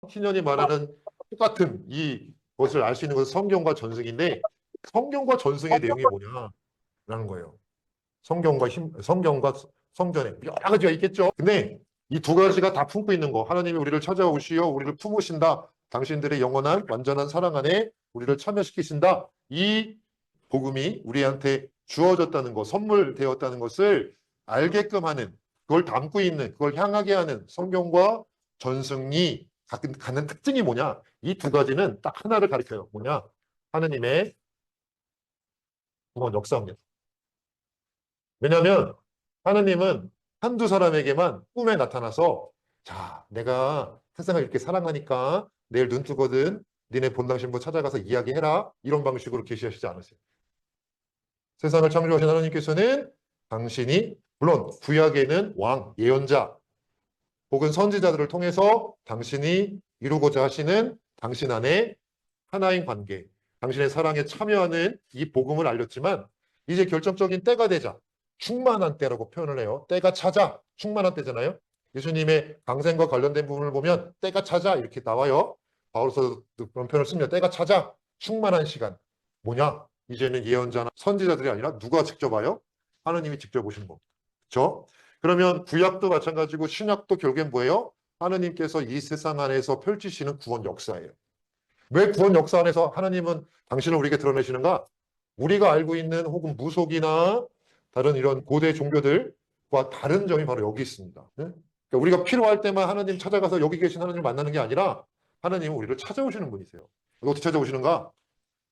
희년이 말하는 똑같은 이것을 알 수 있는 것은 성경과 전승인데, 성경과 전승의 내용이 뭐냐라는 거예요. 성경과 성전에 여러 가지가 있겠죠. 근데 이 두 가지가 다 품고 있는 거. 하나님이 우리를 찾아오시어 우리를 품으신다. 당신들의 영원한 완전한 사랑 안에 우리를 참여시키신다. 이 복음이 우리한테 주어졌다는 것, 선물되었다는 것을 알게끔 하는, 그걸 담고 있는, 그걸 향하게 하는 성경과 전승이 갖는 특징이 뭐냐? 이 두 가지는 딱 하나를 가리켜요. 뭐냐? 하느님의 구원 역사입니다. 왜냐하면 하느님은 한두 사람에게만 꿈에 나타나서, 자, 내가 세상을 이렇게 사랑하니까 내일 눈 뜨거든 니네 본당 신부 찾아가서 이야기해라, 이런 방식으로 계시하시지 않으세요. 세상을 창조하신 하나님께서는 당신이, 물론 구약에는 왕, 예언자 혹은 선지자들을 통해서 당신이 이루고자 하시는 당신 안에 하나인 관계, 당신의 사랑에 참여하는 이 복음을 알렸지만, 이제 결정적인 때가 되자, 충만한 때라고 표현을 해요. 때가 차자, 충만한 때잖아요. 예수님의 강생과 관련된 부분을 보면 때가 차자 이렇게 나와요. 바울서도 그런 표현을 씁니다. 때가 차자, 충만한 시간. 뭐냐? 이제는 예언자나 선지자들이 아니라 누가 직접 와요? 하느님이 직접 오시는 겁니다. 그렇죠? 그러면 구약도 마찬가지고 신약도 결국엔 뭐예요? 하느님께서 이 세상 안에서 펼치시는 구원 역사예요. 왜 구원 역사 안에서 하나님은 당신을 우리에게 드러내시는가? 우리가 알고 있는 혹은 무속이나 다른 이런 고대 종교들과 다른 점이 바로 여기 있습니다. 그러니까 우리가 필요할 때만 하나님 찾아가서 여기 계신 하나님을 만나는 게 아니라, 하나님은 우리를 찾아오시는 분이세요. 어떻게 찾아오시는가?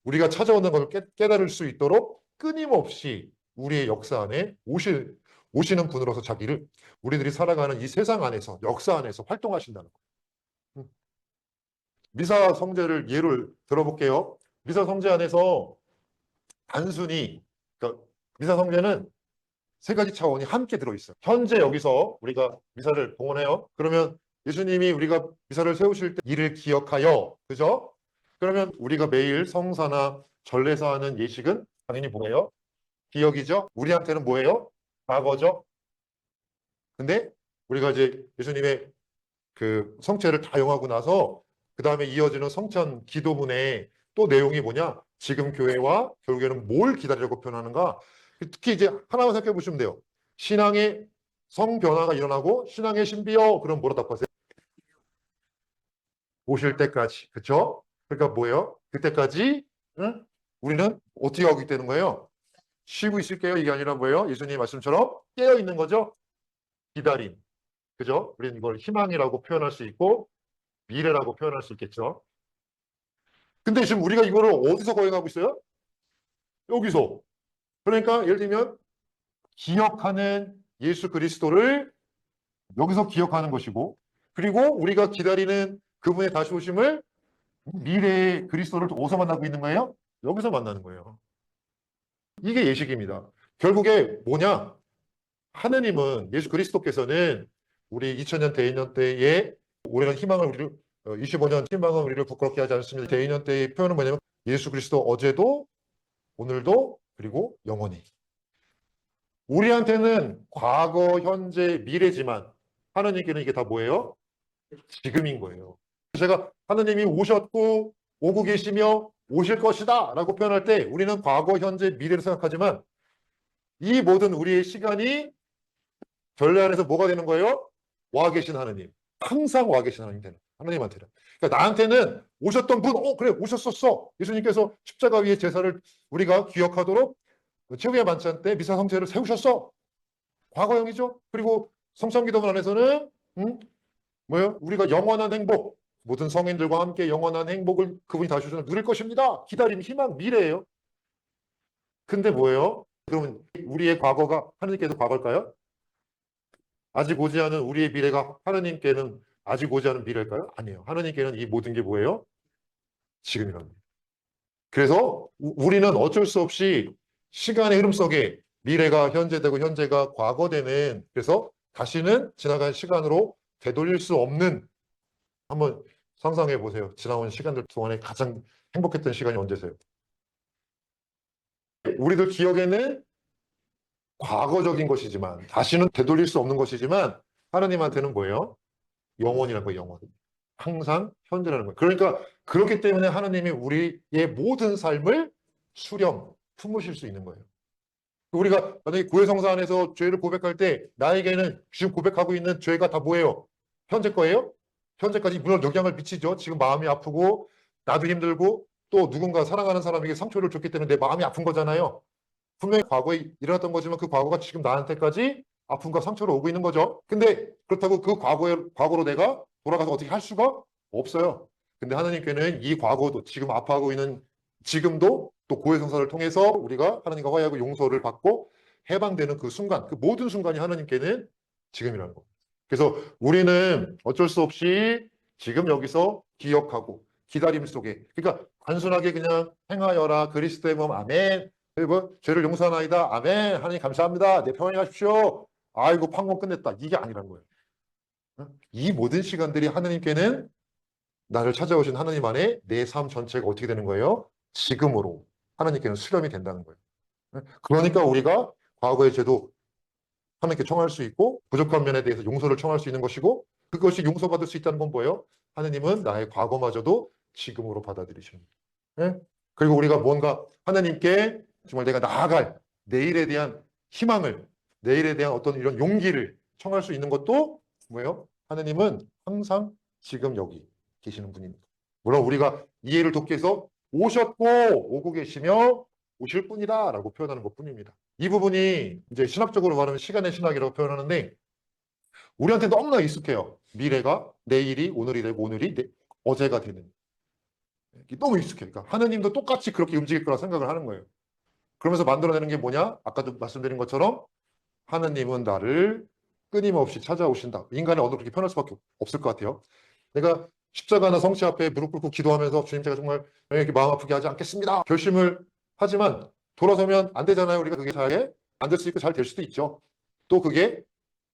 우리가 찾아오는 것을 깨달을 수 있도록 끊임없이 우리의 역사 안에 오시는 분으로서 자기를, 우리들이 살아가는 이 세상 안에서, 역사 안에서 활동하신다는 거예요. 미사 성제를 예를 들어볼게요. 미사 성제 안에서 단순히, 그러니까 미사 성제는 세 가지 차원이 함께 들어있어요. 현재 여기서 우리가 미사를 봉헌해요. 그러면 예수님이 우리가 미사를 세우실 때 이를 기억하여, 그죠? 그러면 우리가 매일 성사나 전례사 하는 예식은 당연히 뭐예요? 기억이죠? 우리한테는 뭐예요? 과거죠? 근데 우리가 이제 예수님의 그 성체를 다 용하고 나서 그 다음에 이어지는 성찬 기도문에 또 내용이 뭐냐? 지금 교회와 결국에는 뭘 기다리려고 표현하는가? 특히 이제 하나만 생각해 보시면 돼요. 신앙의 성변화가 일어나고 신앙의 신비요. 그럼 뭐라 답하세요? 오실 때까지. 그렇죠? 그러니까 뭐예요? 그때까지 응? 우리는 어떻게 하고 있다는 거예요? 쉬고 있을게요. 이게 아니라 뭐예요? 예수님 말씀처럼 깨어 있는 거죠. 기다림. 그죠? 우리는 이걸 희망이라고 표현할 수 있고 미래라고 표현할 수 있겠죠. 근데 지금 우리가 이거를 어디서 거행하고 있어요? 여기서. 그러니까 예를 들면 기억하는 예수 그리스도를 여기서 기억하는 것이고, 그리고 우리가 기다리는 그분의 다시 오심을 미래의 그리스도를 어디서 만나고 있는 거예요? 여기서 만나는 거예요. 이게 예식입니다. 결국에 뭐냐? 하느님은, 예수 그리스도께서는 우리 2000년 대인년 때에 우리는 희망을, 우리를 25년 희망은 우리를 부끄럽게 하지 않습니다. 대인년 때의 표현은 뭐냐면 예수 그리스도 어제도 오늘도 그리고 영원히. 우리한테는 과거, 현재, 미래지만 하나님께는 이게 다 뭐예요? 지금인 거예요. 제가 하나님이 오셨고 오고 계시며 오실 것이다 라고 표현할 때 우리는 과거, 현재, 미래를 생각하지만 이 모든 우리의 시간이 전례 안에서 뭐가 되는 거예요? 와 계신 하나님. 항상 와 계신 하나님 되는 하나님한테는. 그러니까 나한테는 오셨던 분, 그래 오셨었어. 예수님께서 십자가 위에 제사를 우리가 기억하도록 최후의 만찬 때 미사 성체를 세우셨어. 과거형이죠. 그리고 성찬기도문 안에서는 뭐요? 우리가 영원한 행복, 모든 성인들과 함께 영원한 행복을 그분이 다시 오셔서 누릴 것입니다. 기다림, 희망, 미래예요. 근데 뭐예요? 그러면 우리의 과거가 하나님께서 과거일까요? 아직 오지 않은 우리의 미래가 하나님께는 아직 오지 않은 미래일까요? 아니에요. 하나님께는 이 모든 게 뭐예요? 지금이랍니다. 그래서 우리는 어쩔 수 없이 시간의 흐름 속에 미래가 현재되고 현재가 과거되는, 그래서 다시는 지나간 시간으로 되돌릴 수 없는, 한번 상상해 보세요. 지나온 시간들 동안에 가장 행복했던 시간이 언제세요? 우리들 기억에는 과거적인 것이지만 다시는 되돌릴 수 없는 것이지만 하나님한테는 뭐예요? 영원이라는 거예요. 영원. 항상 현재라는 거예요. 그러니까 그렇기 때문에 하나님이 우리의 모든 삶을 수령, 품으실 수 있는 거예요. 우리가 만약에 구해성사 안에서 죄를 고백할 때 나에게는 지금 고백하고 있는 죄가 다 뭐예요? 현재 거예요? 현재까지 물론 영향을 미치죠. 지금 마음이 아프고 나도 힘들고 또 누군가 사랑하는 사람에게 상처를 줬기 때문에 내 마음이 아픈 거잖아요. 분명히 과거에 일어났던 거지만 그 과거가 지금 나한테까지 아픔과 상처로 오고 있는 거죠. 근데 그렇다고 그 과거로 내가 돌아가서 어떻게 할 수가 없어요. 근데 하나님께는 이 과거도 지금 아파하고 있는 지금도 또 고해성사를 통해서 우리가 하나님과 화해하고 용서를 받고 해방되는 그 순간, 그 모든 순간이 하나님께는 지금이라는 겁니다. 그래서 우리는 어쩔 수 없이 지금 여기서 기억하고 기다림 속에, 그러니까 단순하게 그냥 행하여라 그리스도의 몸 아멘, 그리고 죄를 용서하나이다 아멘, 하나님 감사합니다, 내 평안히 가십시오, 아이고 판권 끝냈다, 이게 아니란 거예요. 이 모든 시간들이 하나님께는 나를 찾아오신 하나님 안에 내 삶 전체가 어떻게 되는 거예요? 지금으로 하나님께는 수렴이 된다는 거예요. 그러니까 우리가 과거의 죄도 하나님께 청할 수 있고 부족한 면에 대해서 용서를 청할 수 있는 것이고, 그것이 용서받을 수 있다는 건 뭐예요? 하나님은 나의 과거마저도 지금으로 받아들이십니다. 예? 그리고 우리가 뭔가 하나님께 정말 내가 나아갈 내일에 대한 희망을, 내일에 대한 어떤 이런 용기를 청할 수 있는 것도 뭐예요? 하나님은 항상 지금 여기 계시는 분입니다. 물론 우리가 이해를 돕기 위해서 오셨고 오고 계시며 오실 뿐이다 라고 표현하는 것 뿐입니다. 이 부분이 이제 신학적으로 말하면 시간의 신학이라고 표현하는데 우리한테 너무나 익숙해요. 미래가 내일이 오늘이 되고 오늘이 어제가 되는. 너무 익숙해. 그러니까 하느님도 똑같이 그렇게 움직일 거라 생각을 하는 거예요. 그러면서 만들어내는 게 뭐냐? 아까도 말씀드린 것처럼 하느님은 나를 끊임없이 찾아오신다. 인간의 언어로 그렇게 표현할 수밖에 없을 것 같아요. 내가 십자가나 성체 앞에 무릎 꿇고 기도하면서 주님 제가 정말 이렇게 마음 아프게 하지 않겠습니다, 결심을 하지만 돌아서면 안 되잖아요. 우리가 그게 잘 안 될 수 있고 잘 될 수도 있죠. 또 그게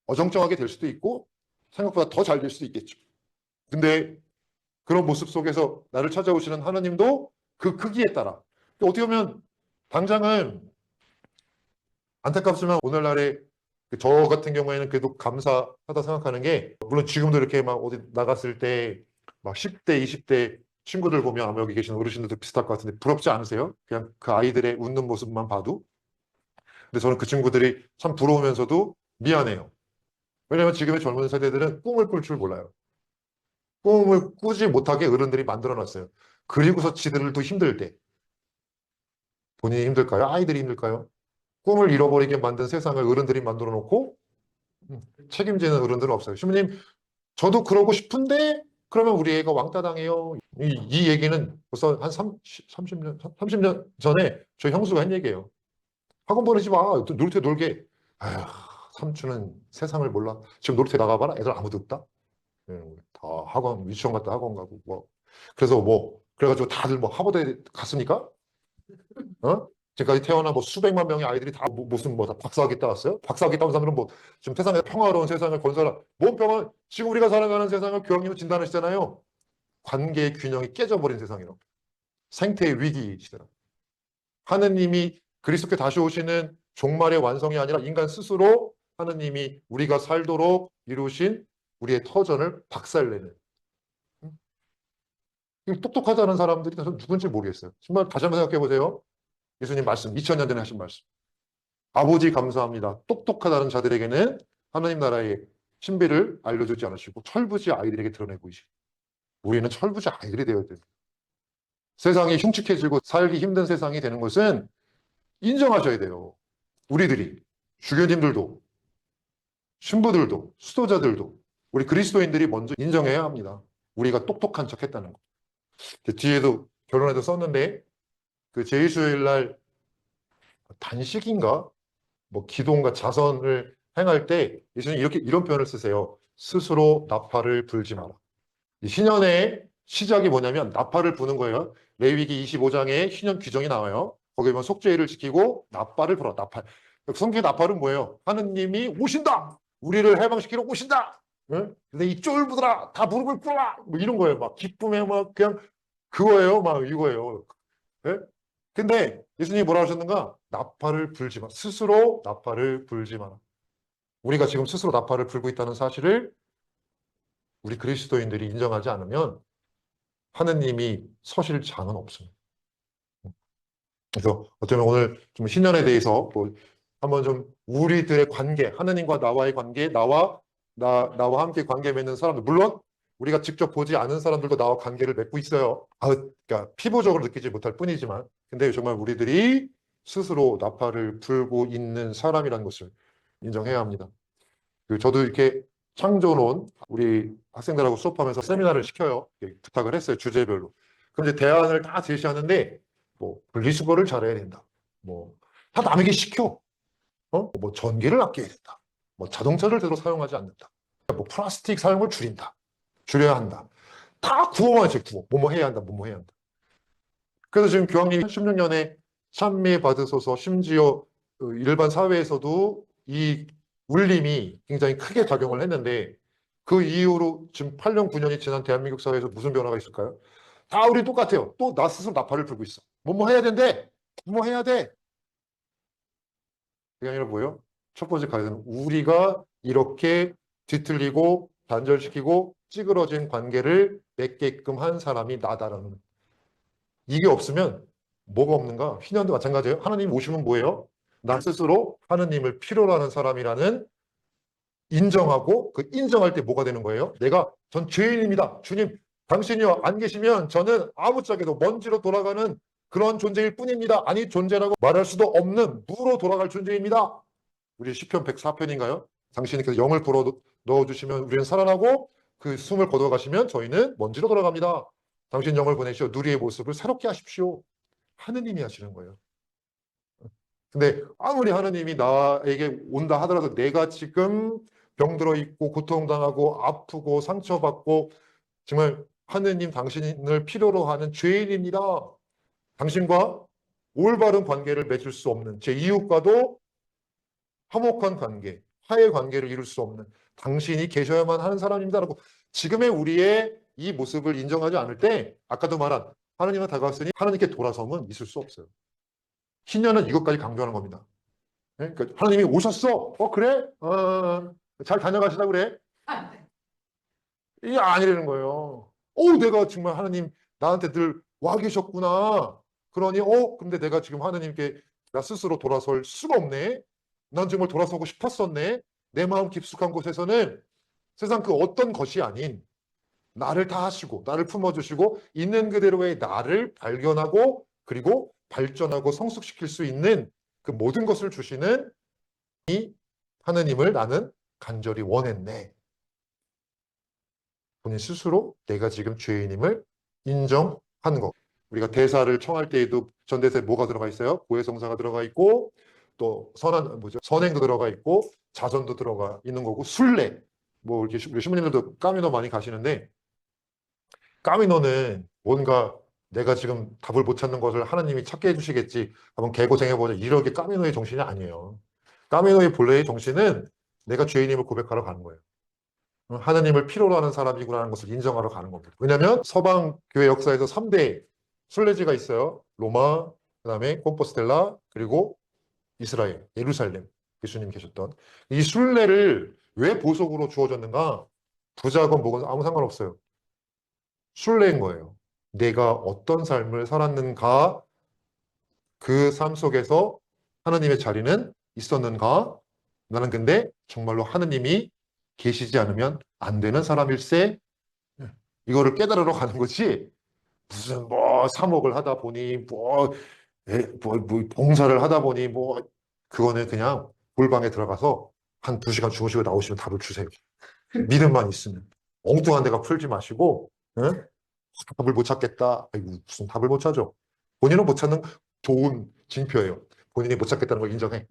어정쩡하게 될 수도 있고 생각보다 더 잘 될 수도 있겠죠. 근데 그런 모습 속에서 나를 찾아오시는 하나님도 그 크기에 따라, 어떻게 보면 당장은 안타깝지만 오늘날에 저 같은 경우에는 그래도 감사하다 생각하는 게, 물론 지금도 이렇게 막 어디 나갔을 때 막 10대, 20대 친구들 보면 아마 여기 계신 어르신들도 비슷할 것 같은데 부럽지 않으세요? 그냥 그 아이들의 웃는 모습만 봐도. 근데 저는 그 친구들이 참 부러우면서도 미안해요. 왜냐하면 지금의 젊은 세대들은 꿈을 꿀 줄 몰라요. 꿈을 꾸지 못하게 어른들이 만들어놨어요. 그리고서 지들도 힘들 때 본인이 힘들까요? 아이들이 힘들까요? 꿈을 잃어버리게 만든 세상을 어른들이 만들어 놓고 책임지는 어른들은 없어요. 신부님, 저도 그러고 싶은데 그러면 우리 애가 왕따 당해요. 이 얘기는 벌써 한 30년 전에 저희 형수가 한 얘기예요. 학원 보내지 마. 놀이터 놀게. 아휴, 삼촌은 세상을 몰라. 지금 놀이터 나가봐라. 애들 아무도 없다. 다 학원, 유치원 갔다 학원 가고 뭐. 그래서 뭐 그래가지고 다들 뭐 하버드에 갔으니까, 어? 지금까지 태어난 뭐 수백만 명의 아이들이 다 무슨 뭐 다 박사학위 따왔어요? 박사학위 따온 사람들은 뭐 지금 세상에 평화로운 세상을 건설한, 뭔 평화? 지금 우리가 살아가는 세상을 교황님은 진단하시잖아요. 관계의 균형이 깨져버린 세상이라고. 생태의 위기 시대라고. 하느님이 그리스도께 다시 오시는 종말의 완성이 아니라 인간 스스로 하느님이 우리가 살도록 이루신 우리의 터전을 박살내는. 똑똑하다는 사람들이 저는 누군지 모르겠어요. 정말 다시 한번 생각해 보세요. 예수님 말씀, 2000년 전에 하신 말씀. 아버지 감사합니다. 똑똑하다는 자들에게는 하나님 나라의 신비를 알려주지 않으시고 철부지 아이들에게 드러내 보이시고, 우리는 철부지 아이들이 되어야 됩니다. 세상이 흉측해지고 살기 힘든 세상이 되는 것은 인정하셔야 돼요. 우리들이, 주교님들도, 신부들도, 수도자들도, 우리 그리스도인들이 먼저 인정해야 합니다. 우리가 똑똑한 척 했다는 거. 뒤에도 결론에도 썼는데, 그 제2수요일 날 단식인가? 뭐 기도인가 자선을 행할 때 예수님 이런 표현을 쓰세요. 스스로 나팔을 불지 마라. 이 신년의 시작이 뭐냐면 나팔을 부는 거예요. 레위기 25장에 신년 규정이 나와요. 거기 보면 속죄일을 지키고 나팔을 불어. 나팔. 성경의 나팔은 뭐예요? 하느님이 오신다. 우리를 해방시키러 오신다. 응? 근데 이 쫄부들아 다 무릎을 꿇어라. 뭐 이런 거예요. 막 기쁨에 막 그냥 그거예요. 막 이거예요. 예? 근데 예수님이 뭐라 하셨는가? 나팔을 불지 마. 스스로 나팔을 불지 마라. 우리가 지금 스스로 나팔을 불고 있다는 사실을 우리 그리스도인들이 인정하지 않으면 하느님이 서실 장은 없습니다. 그래서 어쩌면 오늘 좀 신년에 대해서 뭐 한번 좀 우리들의 관계, 하느님과 나와의 관계, 나와 함께 관계 맺는 사람들, 물론 우리가 직접 보지 않은 사람들도 나와 관계를 맺고 있어요. 그러니까 피부적으로 느끼지 못할 뿐이지만, 근데 정말 우리들이 스스로 나팔을 불고 있는 사람이라는 것을 인정해야 합니다. 저도 이렇게 창조론 우리 학생들하고 수업하면서 세미나를 시켜요. 부탁을 했어요. 주제별로. 그럼 이제 대안을 다 제시하는데 뭐 분리수거를 잘해야 된다. 뭐 다 남에게 시켜. 뭐 전기를 아껴야 된다. 뭐 자동차를 제대로 사용하지 않는다. 뭐 플라스틱 사용을 줄여야 한다. 다 구호만 있어요. 구호. 뭐뭐 해야 한다. 뭐뭐 해야 한다. 그래서 지금 교황님이 16년에 참미 받으소서 심지어 일반 사회에서도 이 울림이 굉장히 크게 작용을 했는데 그 이후로 지금 8년, 9년이 지난 대한민국 사회에서 무슨 변화가 있을까요? 다 우리 똑같아요. 또 나 스스로 나팔을 불고 있어. 뭐뭐 해야 된대. 뭐뭐 해야 돼. 그게 아니라 뭐예요? 첫 번째 가이드는 우리가 이렇게 뒤틀리고 단절시키고 찌그러진 관계를 맺게끔 한 사람이 나다라는 이게 없으면 뭐가 없는가? 희년도 마찬가지예요. 하나님 오시면 뭐예요? 나 스스로 하느님을 필요로 하는 사람이라는 인정하고 그 인정할 때 뭐가 되는 거예요? 전 죄인입니다. 주님, 당신이요 안 계시면 저는 아무짝에도 먼지로 돌아가는 그런 존재일 뿐입니다. 아니 존재라고 말할 수도 없는 무로 돌아갈 존재입니다. 우리 시편 104편인가요? 당신께서 영을 불어 넣어주시면 우리는 살아나고 그 숨을 거둬가시면 저희는 먼지로 돌아갑니다. 당신 영을 보내시어 누리의 모습을 새롭게 하십시오. 하느님이 하시는 거예요. 근데 아무리 하느님이 나에게 온다 하더라도 내가 지금 병들어 있고 고통당하고 아프고 상처받고 정말 하느님 당신을 필요로 하는 죄인입니다. 당신과 올바른 관계를 맺을 수 없는 제 이웃과도 화목한 관계, 화해 관계를 이룰 수 없는 당신이 계셔야만 하는 사람입니다라고 지금의 우리의 이 모습을 인정하지 않을 때 아까도 말한 하느님은 다가왔으니 하나님께 돌아섬은 있을 수 없어요. 신년은 이것까지 강조하는 겁니다. 그러니까 하나님이 오셨어. 그래? 잘 다녀가시다 그래? 이게 아니라는 거예요. 내가 정말 하나님 나한테 늘 와 계셨구나. 그러니 근데 내가 지금 하나님께 나 스스로 돌아설 수가 없네. 난 정말 돌아서고 싶었었네. 내 마음 깊숙한 곳에서는 세상 그 어떤 것이 아닌 나를 다 하시고 나를 품어주시고 있는 그대로의 나를 발견하고 그리고 발전하고 성숙시킬 수 있는 그 모든 것을 주시는 이 하느님을 나는 간절히 원했네. 본인 스스로 내가 지금 죄인임을 인정하는 것. 우리가 대사를 청할 때에도 전대사에 뭐가 들어가 있어요? 고해성사가 들어가 있고 또 선행도 들어가 있고 자선도 들어가 있는 거고 순례. 뭐 이렇게 우리 신부님들도 까미노 많이 가시는데 까미노는 뭔가 내가 지금 답을 못 찾는 것을 하나님이 찾게 해주시겠지. 한번 개고생해보자. 이렇게 까미노의 정신이 아니에요. 까미노의 본래의 정신은 내가 죄인임을 고백하러 가는 거예요. 하나님을 필요로 하는 사람이구나라는 것을 인정하러 가는 겁니다. 왜냐하면 서방 교회 역사에서 3대 순례지가 있어요. 로마, 그다음에 콤포스텔라, 그리고 이스라엘, 예루살렘 예수님 계셨던 이 순례를 왜 보석으로 주어졌는가? 부자건 뭐건 아무 상관없어요. 순례인 거예요. 내가 어떤 삶을 살았는가? 그 삶 속에서 하나님의 자리는 있었는가? 나는 근데 정말로 하나님이 계시지 않으면 안 되는 사람일세? 이거를 깨달으러 가는 거지. 무슨 뭐 사목을 하다 보니 뭐 봉사를 하다 보니 그거는 그냥 골방에 들어가서 한 2시간 주무시고 나오시면 답을 주세요. 믿음만 있으면. 엉뚱한 데가 풀지 마시고 응? 답을 못 찾겠다. 아이고, 무슨 답을 못 찾죠. 본인은 못 찾는 좋은 징표예요. 본인이 못 찾겠다는 걸 인정해.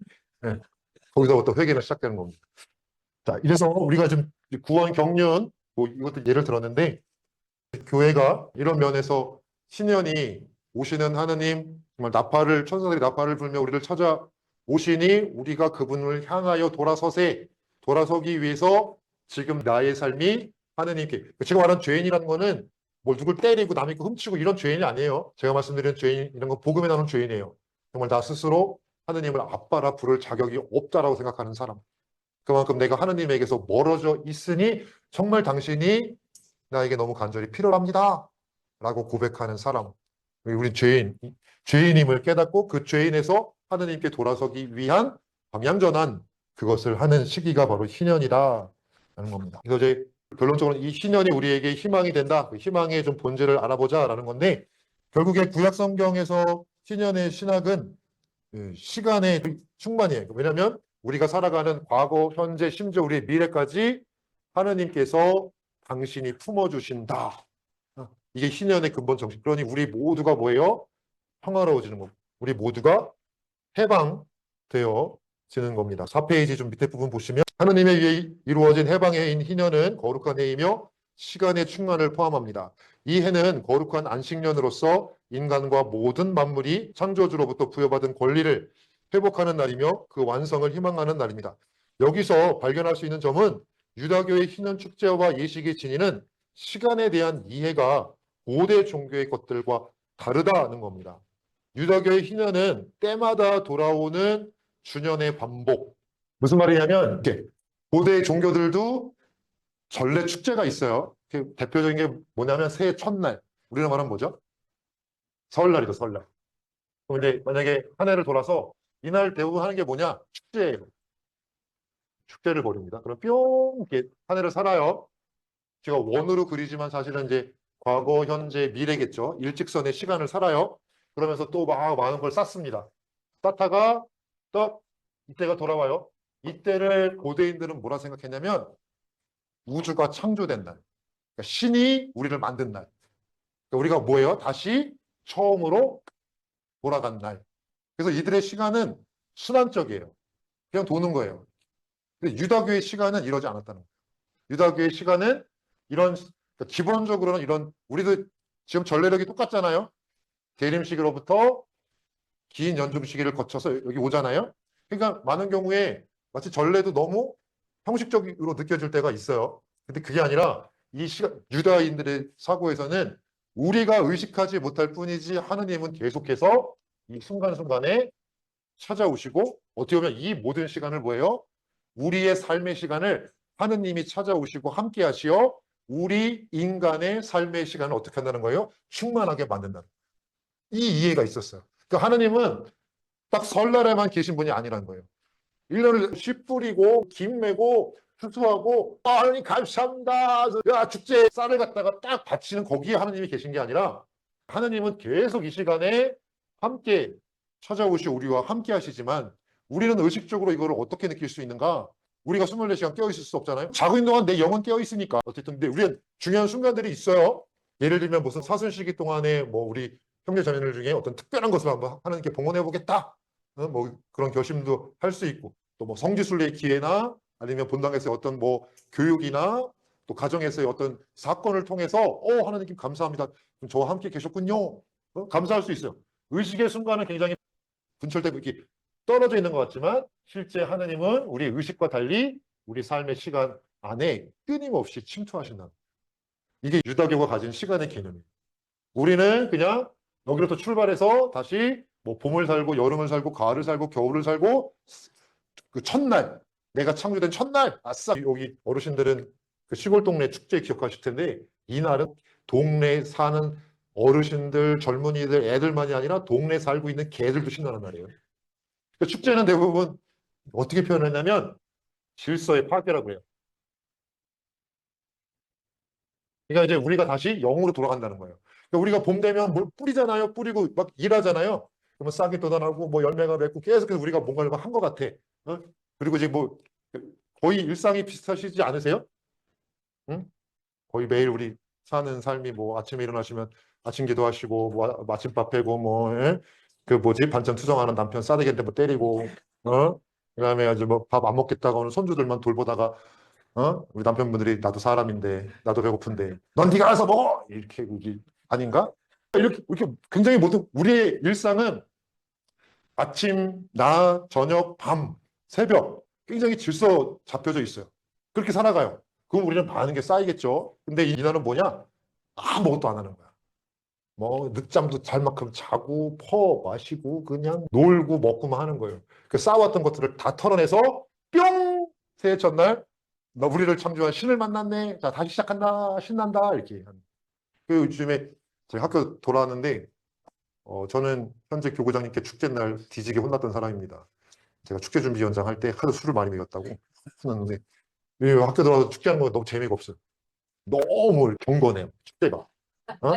예. 거기서부터 회개가 시작되는 겁니다. 자, 이래서 우리가 지금 구원 경륜 뭐 이것도 예를 들었는데 교회가 이런 면에서 신년이 오시는 하느님 정말 천사들이 나팔을 불며 우리를 찾아 오시니 우리가 그분을 향하여 돌아서기 위해서 지금 나의 삶이 하느님께 제가 말한 죄인이라는 거는 뭘 누굴 때리고 남의 거 훔치고 이런 죄인이 아니에요. 제가 말씀드린 죄인 이런 거 복음에 나오는 죄인이에요. 정말 나 스스로 하느님을 아빠라 부를 자격이 없다라고 생각하는 사람. 그만큼 내가 하느님에게서 멀어져 있으니 정말 당신이 나에게 너무 간절히 필요합니다. 라고 고백하는 사람. 우리 죄인임을 깨닫고 그 죄인에서 하느님께 돌아서기 위한 방향전환, 그것을 하는 시기가 바로 희년이다 라는 겁니다. 그래서 이제 결론적으로 이 희년이 우리에게 희망이 된다. 그 희망의 좀 본질을 알아보자라는 건데, 결국에 구약 성경에서 희년의 신학은 시간의 충만이에요. 왜냐하면 우리가 살아가는 과거, 현재, 심지어 우리의 미래까지 하느님께서 당신이 품어주신다. 이게 희년의 근본 정신. 그러니 우리 모두가 뭐예요? 평화로워지는 거. 우리 모두가 해방되어지는 겁니다. 4페이지 좀 밑에 부분 보시면 하느님에 의해 이루어진 해방의 해인 희년은 거룩한 해이며 시간의 충만을 포함합니다. 이 해는 거룩한 안식년으로서 인간과 모든 만물이 창조주로부터 부여받은 권리를 회복하는 날이며 그 완성을 희망하는 날입니다. 여기서 발견할 수 있는 점은 유다교의 희년 축제와 예식이 지니는 시간에 대한 이해가 고대 종교의 것들과 다르다는 겁니다. 유다교의 희년은 때마다 돌아오는 주년의 반복. 무슨 말이냐면 고대 종교들도 전래 축제가 있어요. 대표적인 게 뭐냐면 새해 첫날. 우리나라 말하면 뭐죠? 설날이죠, 설날. 그럼 이제 만약에 한 해를 돌아서 이날 대부분 하는 게 뭐냐? 축제예요. 축제를 벌입니다. 그럼 뿅 이렇게 한 해를 살아요. 제가 원으로 그리지만 사실은 이제 과거, 현재, 미래겠죠. 일직선의 시간을 살아요. 그러면서 또 막 많은 걸 쌓습니다. 쌓다가 또 이때가 돌아와요. 이때를 고대인들은 뭐라 생각했냐면 우주가 창조된 날. 그러니까 신이 우리를 만든 날. 그러니까 우리가 뭐예요? 다시 처음으로 돌아간 날. 그래서 이들의 시간은 순환적이에요. 그냥 도는 거예요. 근데 유다교의 시간은 이러지 않았다는 거예요. 유다교의 시간은 이런 그러니까 기본적으로는 이런 우리도 지금 전래력이 똑같잖아요. 대림시기로부터 긴 연중 시기를 거쳐서 여기 오잖아요. 그러니까 많은 경우에 마치 전래도 너무 형식적으로 느껴질 때가 있어요. 근데 그게 아니라 이 시간 유다인들의 사고에서는 우리가 의식하지 못할 뿐이지 하느님은 계속해서 이 순간순간에 찾아오시고 어떻게 보면 이 모든 시간을 뭐예요? 우리의 삶의 시간을 하느님이 찾아오시고 함께 하시어 우리 인간의 삶의 시간을 어떻게 한다는 거예요? 충만하게 만든다는 거예요. 이 이해가 있었어요. 그러니까 하느님은 딱 설날에만 계신 분이 아니라는 거예요. 1년을 씨 뿌리고 김 메고 추수하고 하느님 감사합니다. 야 축제에 쌀을 갖다가 딱 바치는 거기에 하느님이 계신 게 아니라 하느님은 계속 이 시간에 함께 찾아오시 우리와 함께 하시지만 우리는 의식적으로 이거를 어떻게 느낄 수 있는가? 우리가 24시간 깨어있을 수 없잖아요. 자고 있는 동안 내 영은 깨어있으니까. 어쨌든 근데 우리는 중요한 순간들이 있어요. 예를 들면 무슨 사순시기 동안에 뭐 우리 형제 자매들 중에 어떤 특별한 것을 한번 하나님께 봉헌해 보겠다. 뭐 그런 결심도 할 수 있고 또 뭐 성지순례의 기회나 아니면 본당에서의 어떤 뭐 교육이나 또 가정에서의 어떤 사건을 통해서 하나님께 감사합니다. 저와 함께 계셨군요. 감사할 수 있어요. 의식의 순간은 굉장히 분철되고 이렇게 떨어져 있는 것 같지만 실제 하나님은 우리 의식과 달리 우리 삶의 시간 안에 끊임없이 침투하신다. 이게 유다교가 가진 시간의 개념이에요. 우리는 그냥 여기로부터 출발해서 다시 뭐 봄을 살고 여름을 살고 가을을 살고 겨울을 살고 그 첫날 내가 창조된 첫날 아싸 여기 어르신들은 그 시골 동네 축제 기억하실 텐데 이날은 동네에 사는 어르신들 젊은이들 애들만이 아니라 동네에 살고 있는 개들도 신나는 날이에요. 그 축제는 대부분 어떻게 표현했냐면 질서의 파괴라고 해요. 그러니까 이제 우리가 다시 영으로 돌아간다는 거예요. 그러니까 우리가 봄 되면 뭘 뿌리잖아요. 뿌리고 막 일하잖아요. 그러면 싹이 돋아나고 뭐 열매가 맺고 계속해서 우리가 뭔가를 한 것 같아. 어? 그리고 이제 뭐 거의 일상이 비슷하시지 않으세요? 응? 거의 매일 우리 사는 삶이 뭐 아침에 일어나시면 아침 기도하시고 뭐 아침밥 빼고 뭐 예? 그 뭐지 반찬 투정하는 남편 싸대기한테 뭐 때리고 그다음에 아주 뭐 밥 안 먹겠다고 하는 손주들만 돌보다가 우리 남편분들이 나도 사람인데 나도 배고픈데 넌 네가 알아서 먹어 이렇게 우리 아닌가? 이렇게 굉장히 모든 우리의 일상은 아침, 낮, 저녁, 밤, 새벽 굉장히 질서 잡혀져 있어요. 그렇게 살아가요. 그럼 우리는 많은 게 쌓이겠죠. 근데 이날은 뭐냐? 아무것도 안 하는 거야. 뭐 늦잠도 잘 만큼 자고 퍼 마시고 그냥 놀고 먹고만 하는 거예요. 그 쌓아왔던 것들을 다 털어내서 뿅 새해 첫날 너 우리를 창조한 신을 만났네. 자, 다시 시작한다. 신난다. 이렇게. 그 요즘에 저희 학교 돌아왔는데 저는 현재 교구장님께 축제 날 뒤지게 혼났던 사람입니다. 제가 축제준비위원장 할 때 하도 술을 많이 먹였다고 혼났는데 이 학교 들어와서 축제하는 거 너무 재미가 없어요. 너무 경건해요. 축제가. 어?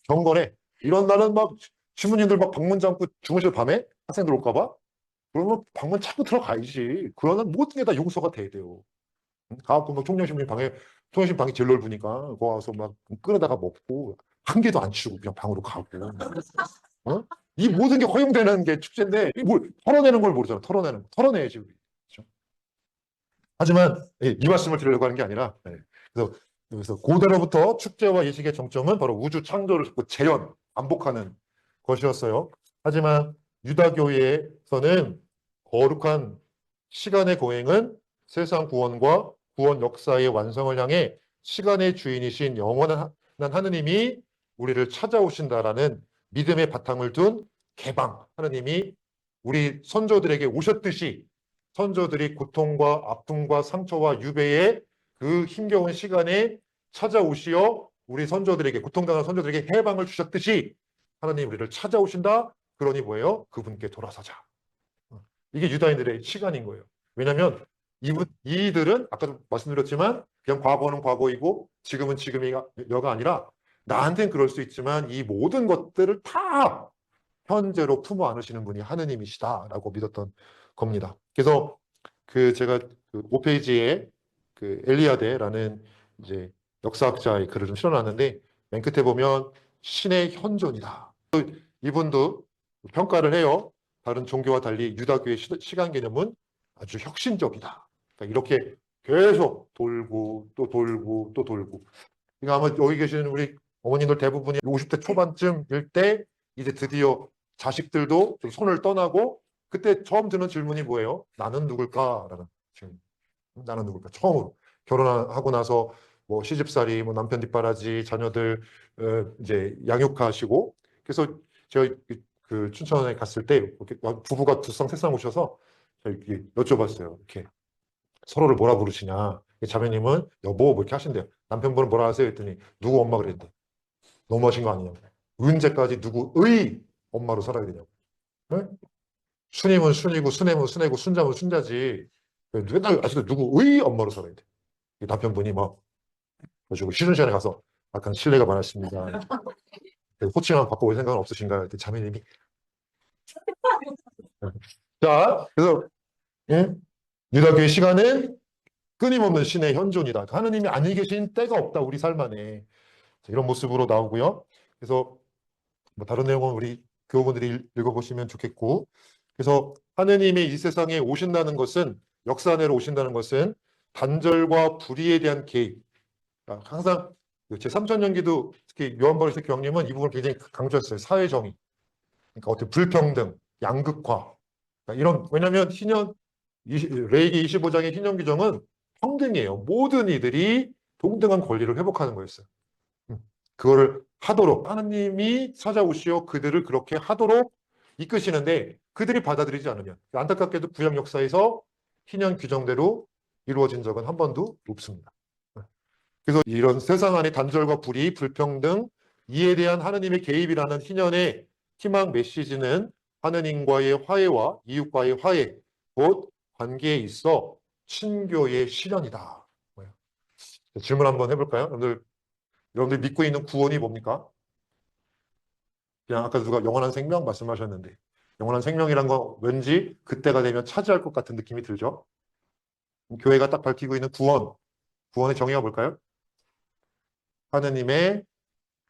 경건해. 이런 날은 막 신부님들 막 방문 잠고 주무실 밤에 학생들 올까 봐? 그러면 방문 차고 들어가야지. 그러면 모든 게 다 용서가 돼야 돼요. 가갖고 막 총장신부님 방에 총장신 방이 제일 넓으니까 거기 와서 막 끌어다가 먹고 한 개도 안 치우고 그냥 방으로 가고. 어? 이 모든 게 허용되는 게 축제인데 뭘 털어내는 걸 모르잖아. 털어내는 거. 털어내야지 우리. 그렇죠? 하지만 이 말씀을 드리려고 하는 게 아니라 그래서 여기서 고대로부터 축제와 예식의 정점은 바로 우주 창조를 자꾸 재현, 반복하는 것이었어요. 하지만 유다교회에서는 거룩한 시간의 거행은 세상 구원과 구원 역사의 완성을 향해 시간의 주인이신 영원한 하느님이 우리를 찾아오신다라는 믿음의 바탕을 둔 개방, 하느님이 우리 선조들에게 오셨듯이 선조들이 고통과 아픔과 상처와 유배의 그 힘겨운 시간에 찾아오시어 우리 선조들에게 고통당한 선조들에게 해방을 주셨듯이 하나님 우리를 찾아오신다. 그러니 뭐예요? 그분께 돌아서자. 이게 유다인들의 시간인 거예요. 왜냐하면 이들은 아까도 말씀드렸지만 그냥 과거는 과거이고 지금은 지금이가 아니라 나한테는 그럴 수 있지만 이 모든 것들을 다 현재로 품어 안으시는 분이 하느님이시다라고 믿었던 겁니다. 그래서 그 제가 그 5페이지에 그 엘리아데라는 이제 역사학자의 글을 좀 실어놨는데 맨 끝에 보면 신의 현존이다. 이분도 평가를 해요. 다른 종교와 달리 유다교의 시간 개념은 아주 혁신적이다. 그러니까 이렇게 계속 돌고 또 돌고 또 돌고. 그러니까 아마 여기 계시는 우리 어머님들 대부분이 50대 초반쯤일 때 이제 드디어 자식들도 좀 손을 떠나고 그때 처음 드는 질문이 뭐예요? 나는 누굴까라는 질문. 나는 누굴까? 처음으로 결혼하고 나서 뭐 시집살이, 뭐 남편 뒷바라지, 자녀들 이제 양육하시고 그래서 제가 그 춘천에 갔을 때 이렇게 부부가 두 쌍, 세 쌍 오셔서 이렇게 여쭤봤어요. 이렇게 서로를 뭐라 부르시냐? 자매님은 여보 뭐 이렇게 하신대요. 남편분은 뭐라 하세요? 했더니 누구 엄마 그랬대. 너무하신 거 아니냐고. 언제까지 누구의 엄마로 살아야 되냐고. 네? 순임은 순이고 순애는 순애고 순자면 순자지. 맨날 아직도 누구의 엄마로 살아야 돼. 남편분이 막 그래가지고 쉬는 시간에 가서 약간 실례가 많았습니다. 호칭만 바꿔볼 생각은 없으신가요? 그때 자매님이 자 그래서 유다교의 시간은 끊임없는 신의 현존이다. 하느님이 아니 계신 때가 없다. 우리 삶 안에 이런 모습으로 나오고요. 그래서 뭐 다른 내용은 우리 교우분들이 읽어보시면 좋겠고 그래서 하느님이 이 세상에 오신다는 것은 역사 안으로 오신다는 것은 단절과 불의에 대한 개입 항상 제3천년기도 특히 요한바리스 교황님은 이 부분을 굉장히 강조했어요. 사회정의 그러니까 어떻게 불평등, 양극화 그러니까 이런 왜냐하면 레이기 25장의 희년 규정은 평등이에요. 모든 이들이 동등한 권리를 회복하는 거였어요. 그거를 하도록 하나님이 찾아오시어 그들을 그렇게 하도록 이끄시는데 그들이 받아들이지 않으면 안타깝게도 구약 역사에서 희년 규정대로 이루어진 적은 한 번도 없습니다. 그래서 이런 세상 안의 단절과 불의, 불평등, 이에 대한 하느님의 개입이라는 희년의 희망 메시지는 하느님과의 화해와 이웃과의 화해, 곧 관계에 있어 친교의 실현이다. 질문 한번 해볼까요? 여러분들 믿고 있는 구원이 뭡니까? 그냥 아까 누가 영원한 생명 말씀하셨는데 영원한 생명이란 거 왠지 그때가 되면 차지할 것 같은 느낌이 들죠? 교회가 딱 밝히고 있는 구원의 정의가 뭘까요? 하느님의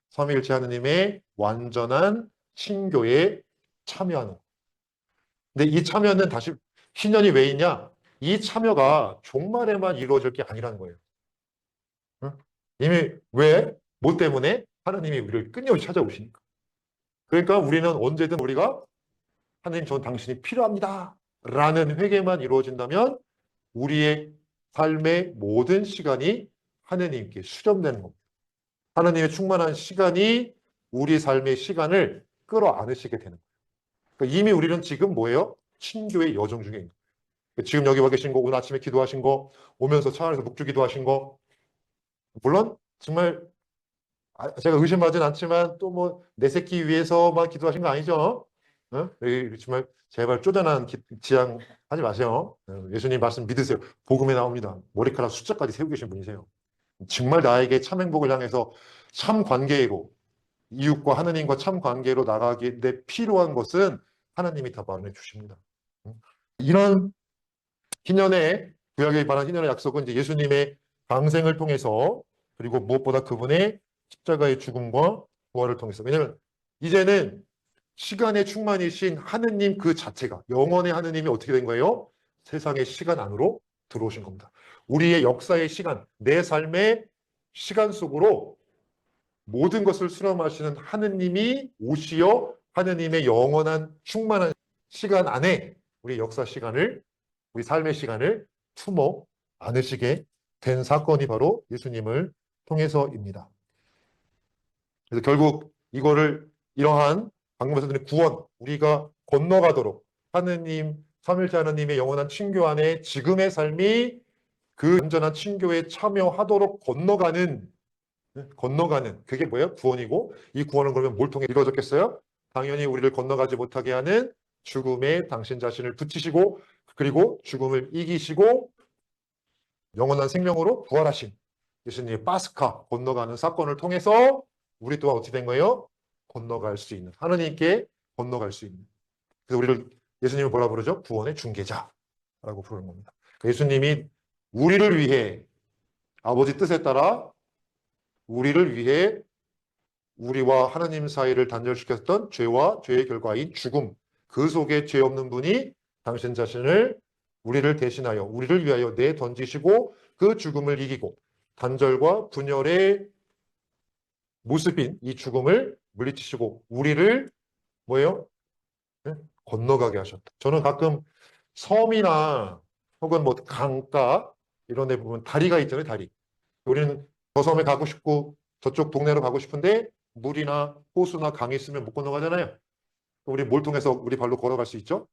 삼위일체 하느님의 완전한 친교에 참여하는. 근데 이 참여는 다시 신년이 왜 있냐? 이 참여가 종말에만 이루어질 게 아니라는 거예요. 응? 이미 왜? 뭐 때문에? 하느님이 우리를 끊임없이 찾아오시니까. 그러니까 우리는 언제든 우리가 하느님 전 당신이 필요합니다. 라는 회개만 이루어진다면 우리의 삶의 모든 시간이 하느님께 수렴되는 겁니다. 하느님의 충만한 시간이 우리 삶의 시간을 끌어안으시게 되는 거예요. 그러니까 이미 우리는 지금 뭐예요? 친교의 여정 중에 있는 거예요. 지금 여기 와 계신 거, 오늘 아침에 기도하신 거, 오면서 차 안에서 묵주 기도하신 거, 물론 정말 제가 의심하진 않지만 또 뭐 내 새끼 위해서만 기도하신 거 아니죠? 어? 정말 제발 쪼잔한 지향 하지 마세요. 예수님 말씀 믿으세요. 복음에 나옵니다. 머리카락 숫자까지 세우고 계신 분이세요. 정말 나에게 참 행복을 향해서 참 관계로, 이웃과 하느님과 참 관계로 나가기에 필요한 것은 하나님이 다 마련해 주십니다. 이런 희년의, 구약에 관한 희년의 약속은 이제 예수님의 방생을 통해서, 그리고 무엇보다 그분의 십자가의 죽음과 부활을 통해서. 왜냐하면 이제는 시간의 충만이신 하느님 그 자체가, 영원의 하느님이 어떻게 된 거예요? 세상의 시간 안으로 들어오신 겁니다. 우리의 역사의 시간, 내 삶의 시간 속으로 모든 것을 수렴하시는 하느님이 오시어 하느님의 영원한 충만한 시간 안에 우리 역사 시간을, 우리 삶의 시간을 품어 안으시게 된 사건이 바로 예수님을 통해서입니다. 그래서 결국 이거를, 이러한 방금 말씀드린 구원, 우리가 건너가도록 하느님, 삼일째 하느님의 영원한 친교 안에 지금의 삶이 그 온전한 친교에 참여하도록 건너가는 그게 뭐예요? 구원이고, 이 구원은 그러면 뭘 통해 이루어졌겠어요? 당연히 우리를 건너가지 못하게 하는 죽음에 당신 자신을 붙이시고, 그리고 죽음을 이기시고 영원한 생명으로 부활하신 예수님의 파스카, 건너가는 사건을 통해서 우리 또한 어떻게 된 거예요? 건너갈 수 있는, 하느님께 건너갈 수 있는. 그래서 우리를, 예수님을 뭐라 부르죠? 구원의 중개자라고 부르는 겁니다. 예수님이 우리를 위해, 아버지 뜻에 따라 우리를 위해 우리와 하나님 사이를 단절시켰던 죄와 죄의 결과인 죽음, 그 속에 죄 없는 분이 당신 자신을, 우리를 대신하여, 우리를 위하여 내던지시고 그 죽음을 이기고 단절과 분열의 모습인 이 죽음을 물리치시고 우리를 뭐예요? 네? 건너가게 하셨다. 저는 가끔 섬이나 혹은 뭐 강가 이런 데 보면 다리가 있잖아요. 다리. 우리는 저 섬에 가고 싶고 저쪽 동네로 가고 싶은데 물이나 호수나 강이 있으면 못 건너가잖아요. 우리 뭘 통해서 우리 발로 걸어갈 수 있죠?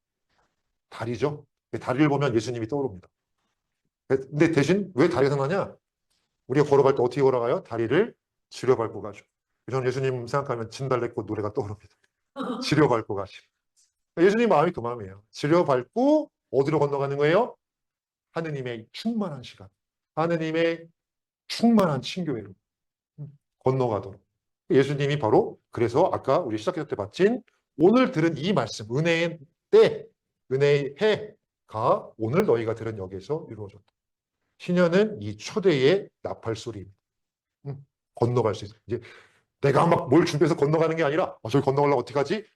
다리죠. 다리를 보면 예수님이 떠오릅니다. 근데 대신 왜 다리가 생각나냐? 우리가 걸어갈 때 어떻게 걸어가요? 다리를 지려밟고 가죠. 이런 예수님 생각하면 진달래꽃 노래가 떠오릅니다. 지려밟고 가시. 예수님 마음이 그 마음이에요. 지려밟고 어디로 건너가는 거예요? 하느님의 충만한 시간, 하느님의 충만한 친교회로 건너가도록. 예수님이 바로 그래서 아까 우리 시작할 때 바친 오늘 들은 이 말씀, 은혜의 때, 은혜의 해가 오늘 너희가 들은 여기에서 이루어졌다. 신년은 이 초대의 나팔 소리입니다. 건너갈 수 있어요. 이제 내가 막 뭘 준비해서 건너가는 게 아니라 저기 건너가려면 어떻게 하지?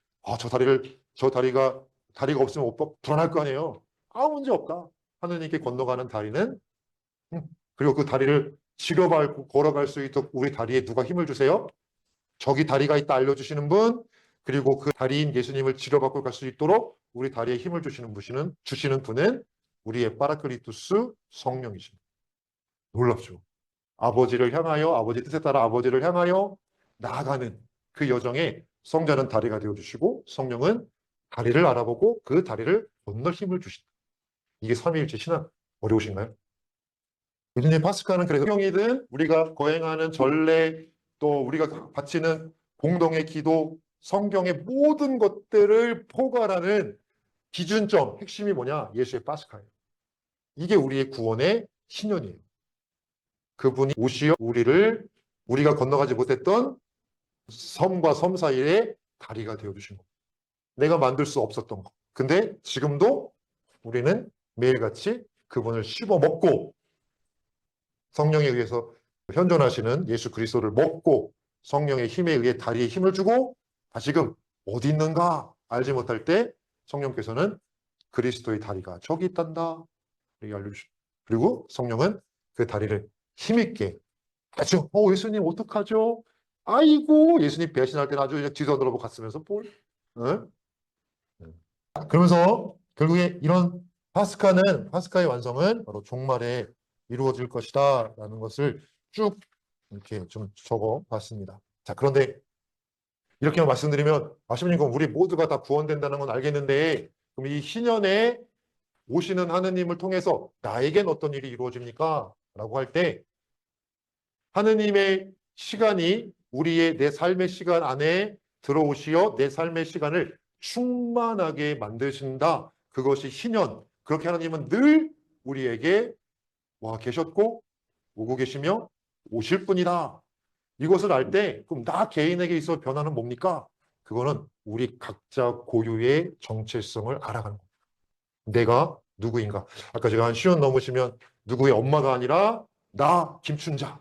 다리가 없으면 오빠 불안할 거 아니에요. 아무 문제 없다. 하느님께 건너가는 다리는, 그리고 그 다리를 지려밟고 걸어갈 수 있도록 우리 다리에 누가 힘을 주세요? 저기 다리가 있다 알려주시는 분, 그리고 그 다리인 예수님을 지려받고 갈 수 있도록 우리 다리에 힘을 주시는 분은 우리의 파라클리투스 성령이십니다. 놀랍죠? 아버지를 향하여, 아버지 뜻에 따라 아버지를 향하여 나아가는 그 여정에 성자는 다리가 되어주시고 성령은 다리를 알아보고 그 다리를 건널 힘을 주신다. 이게 삼위일체 신앙. 어려우신가요? 예수님 파스카는 그래서 성경이든 우리가 거행하는 전례, 또 우리가 바치는 공동의 기도, 성경의 모든 것들을 포괄하는 기준점, 핵심이 뭐냐? 예수의 파스카예요. 이게 우리의 구원의 신년이에요. 그분이 오시어 우리가 건너가지 못했던 섬과 섬 사이에 다리가 되어주신 겁니다. 내가 만들 수 없었던 것. 근데 지금도 우리는 매일같이 그분을 씹어 먹고 성령에 의해서 현존하시는 예수 그리스도를 먹고 성령의 힘에 의해 다리에 힘을 주고 다시금 어디 있는가 알지 못할 때 성령께서는 그리스도의 다리가 저기 있단다 이렇게 알려주십니다. 그리고 성령은 그 다리를 힘있게 아주 예수님 어떡하죠? 아이고 예수님 배신할 때는 아주 뒤돌아보고 갔으면서 뭘? 응? 그러면서 결국에 이런 파스카의 완성은 바로 종말에 이루어질 것이다 라는 것을 쭉 이렇게 좀 적어 봤습니다. 자, 그런데 이렇게 말씀드리면 아시는 건 우리 모두가 다 구원된다는 건 알겠는데 그럼 이 신년의 오시는 하느님을 통해서 나에겐 어떤 일이 이루어집니까? 라고 할 때 하느님의 시간이 우리의 내 삶의 시간 안에 들어오시어 내 삶의 시간을 충만하게 만드신다. 그것이 희년. 그렇게 하나님은 늘 우리에게 와 계셨고 오고 계시며 오실 분이다. 이것을 알 때 그럼 나 개인에게 있어 변화는 뭡니까? 그거는 우리 각자 고유의 정체성을 알아가는 겁니다. 내가 누구인가? 아까 제가 한 시온 넘으시면 누구의 엄마가 아니라 나 김춘자,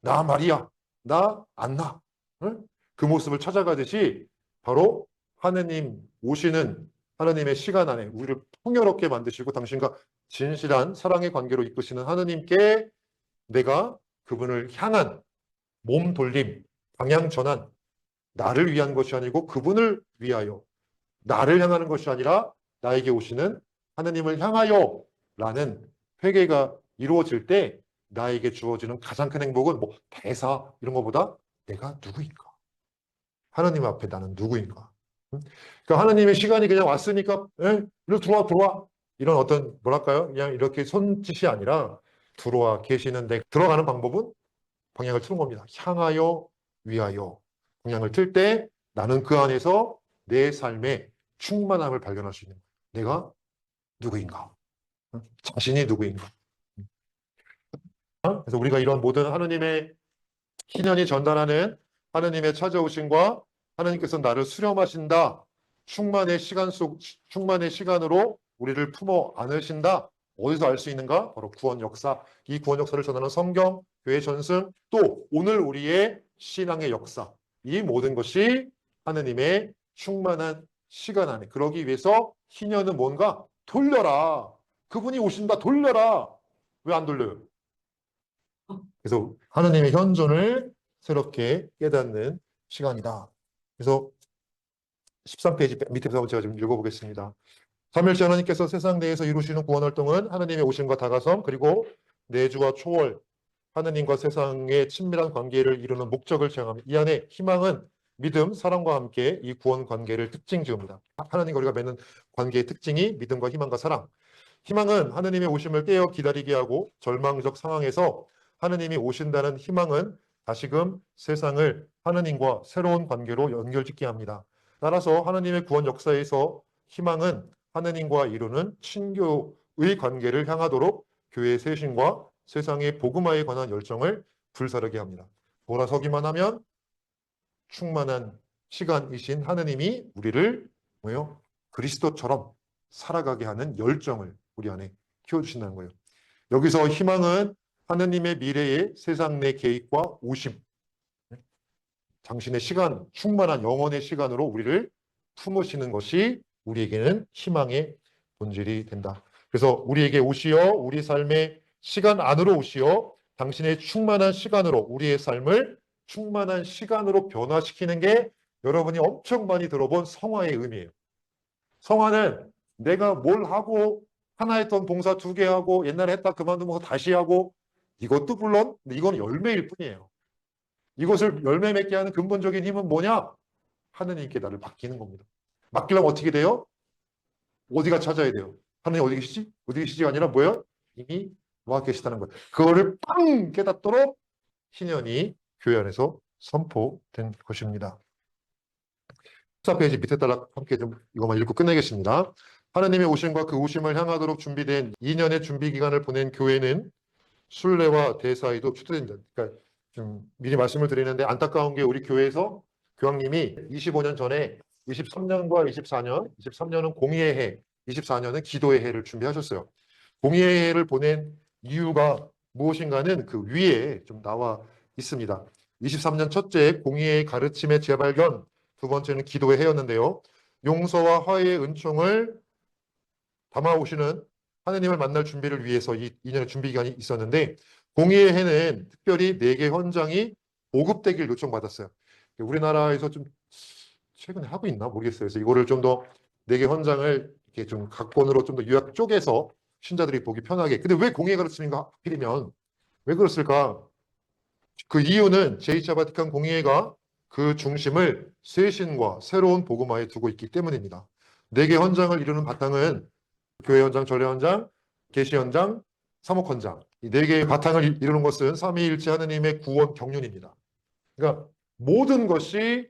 나 마리아, 나 안나. 응? 그 모습을 찾아가듯이 바로 하느님 오시는 하느님의 시간 안에 우리를 풍요롭게 만드시고 당신과 진실한 사랑의 관계로 이끄시는 하느님께 내가 그분을 향한 몸 돌림, 방향 전환, 나를 위한 것이 아니고 그분을 위하여 나를 향하는 것이 아니라 나에게 오시는 하느님을 향하여 라는 회개가 이루어질 때 나에게 주어지는 가장 큰 행복은 뭐 대사 이런 것보다 내가 누구인가? 하나님 앞에 나는 누구인가? 그러니까 하나님의 시간이 그냥 왔으니까 이리 들어와 이런 어떤 뭐랄까요? 그냥 이렇게 손짓이 아니라 들어와 계시는데 들어가는 방법은 방향을 트는 겁니다. 향하여 위하여 방향을 틀 때 나는 그 안에서 내 삶의 충만함을 발견할 수 있는 거예요. 내가 누구인가? 자신이 누구인가? 그래서 우리가 이런 모든 하느님의 희년이 전달하는 하느님의 찾아오심과 하느님께서 나를 수렴하신다. 충만의 시간으로 우리를 품어 안으신다. 어디서 알 수 있는가? 바로 구원 역사. 이 구원 역사를 전하는 성경, 교회 전승, 또 오늘 우리의 신앙의 역사. 이 모든 것이 하느님의 충만한 시간 안에. 그러기 위해서 희년은 뭔가? 돌려라. 그분이 오신다. 돌려라. 왜 안 돌려요? 그래서 하느님의 현존을 새롭게 깨닫는 시간이다. 그래서 13페이지 밑에서 제가 좀 읽어보겠습니다. 삼일째 하나님께서 세상 내에서 이루시는 구원 활동은 하느님의 오심과 다가섬 그리고 내주와 초월 하느님과 세상의 친밀한 관계를 이루는 목적을 지향합니다. 이 안에 희망은 믿음, 사랑과 함께 이 구원 관계를 특징 지읍니다. 하나님과 우리가 맺는 관계의 특징이 믿음과 희망과 사랑. 희망은 하느님의 오심을 깨어 기다리게 하고 절망적 상황에서 하느님이 오신다는 희망은 다시금 세상을 하느님과 새로운 관계로 연결짓게 합니다. 따라서 하느님의 구원 역사에서 희망은 하느님과 이루는 친교의 관계를 향하도록 교회의 세신과 세상의 복음화에 관한 열정을 불사르게 합니다. 돌아서기만 하면 충만한 시간이신 하느님이 우리를 뭐요? 그리스도처럼 살아가게 하는 열정을 우리 안에 키워주신다는 거예요. 여기서 희망은 하느님의 미래의 세상 내 계획과 오심, 당신의 시간, 충만한 영원의 시간으로 우리를 품으시는 것이 우리에게는 희망의 본질이 된다. 그래서 우리에게 오시어 우리 삶의 시간 안으로 오시어 당신의 충만한 시간으로 우리의 삶을 충만한 시간으로 변화시키는 게 여러분이 엄청 많이 들어본 성화의 의미예요. 성화는 내가 뭘 하고 하나 했던 봉사 2개 하고 옛날에 했다 그만두면서 다시 하고 이것도 물론 이건 열매일 뿐이에요. 이것을 열매 맺게 하는 근본적인 힘은 뭐냐? 하느님께 나를 맡기는 겁니다. 맡기려면 어떻게 돼요? 어디가 찾아야 돼요? 하느님 어디 계시지? 어디 계시지가 아니라 뭐예요? 이미 와 계시다는 거예요. 그거를 빵 깨닫도록 희년이 교회 안에서 선포된 것입니다. 14페이지 밑에 따라 함께 좀 이것만 읽고 끝내겠습니다. 하느님의 오심과 그 오심을 향하도록 준비된 2년의 준비 기간을 보낸 교회는 순례와 대사에도 추도된다. 그러니까 좀 미리 말씀을 드리는데 안타까운 게 우리 교회에서 교황님이 25년 전에 23년과 23년은 공의의 해, 24년은 기도의 해를 준비하셨어요. 공의의 해를 보낸 이유가 무엇인가는 그 위에 좀 나와 있습니다. 23년 첫째 공의의 가르침의 재발견, 두 번째는 기도의 해였는데요. 용서와 화해의 은총을 담아오시는 하느님을 만날 준비를 위해서 이 2년의 준비 기간이 있었는데 공의의 해는 특별히 4개 헌장이 보급되길 요청받았어요. 우리나라에서 좀 최근에 하고 있나 모르겠어요. 그래서 이거를 좀 더 4개 헌장을 이렇게 좀 각권으로 좀 더 요약 쪼개서 신자들이 보기 편하게. 근데 왜 공의의 가르침인가 하필이면 왜 그랬을까? 그 이유는 제2차 바티칸 공의회가 그 중심을 세신과 새로운 복음화에 두고 있기 때문입니다. 4개 헌장을 이루는 바탕은 교회 현장, 전례 현장, 계시 현장, 사목 현장. 이 네 개의 바탕을 이루는 것은 삼위일체 하느님의 구원 경륜입니다. 그러니까 모든 것이